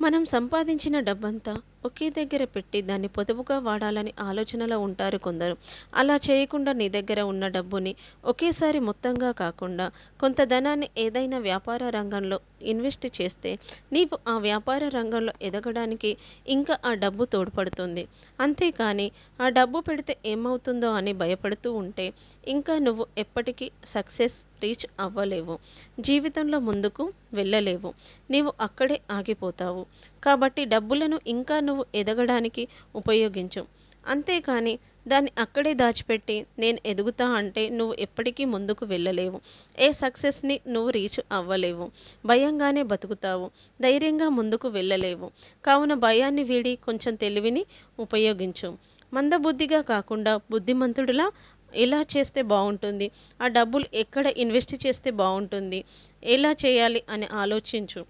మనం సంపాదించిన డబ్బంతా ఒకే దగ్గర పెట్టి దాన్ని పొదుపుగా వాడాలని ఆలోచనలో ఉంటారు కొందరు. అలా చేయకుండా నీ దగ్గర ఉన్న డబ్బుని ఒకేసారి మొత్తంగా కాకుండా కొంత ధనాన్ని ఏదైనా వ్యాపార రంగంలో ఇన్వెస్ట్ చేస్తే నీవు ఆ వ్యాపార రంగంలో ఎదగడానికి ఇంకా ఆ డబ్బు తోడ్పడుతుంది. అంతేకాని ఆ డబ్బు పెడితే ఏమవుతుందో అని భయపడుతూ ఉంటే ఇంకా నువ్వు ఎప్పటికీ సక్సెస్ రీచ్ అవ్వలేవు. జీవితంలో ముందుకు వెళ్ళలేవు. నీవు అక్కడే ఆగిపోతావు. కాబట్టి డబ్బులను ఇంకా నువ్వు ఎదగడానికి ఉపయోగించు. అంతేకాని దాన్ని అక్కడే దాచిపెట్టి నేను ఎదుగుతా అంటే నువ్వు ఎప్పటికీ ముందుకు వెళ్ళలేవు. ఏ సక్సెస్‌ని నువ్వు రీచ్ అవ్వలేవు. భయంగానే బతుకుతావు. ధైర్యంగా ముందుకు వెళ్ళలేవు. కావున భయాన్ని వీడి కొంచెం తెలివిని ఉపయోగించు. మందబుద్ధిగా కాకుండా బుద్ధిమంతుడిలా ఎలా చేస్తే బావుంటుంది? ఆ డబ్బులు ఎక్కడ ఇన్వెస్ట్ చేస్తే బావుంటుంది? ఎలా చేయాలి అని ఆలోచించు.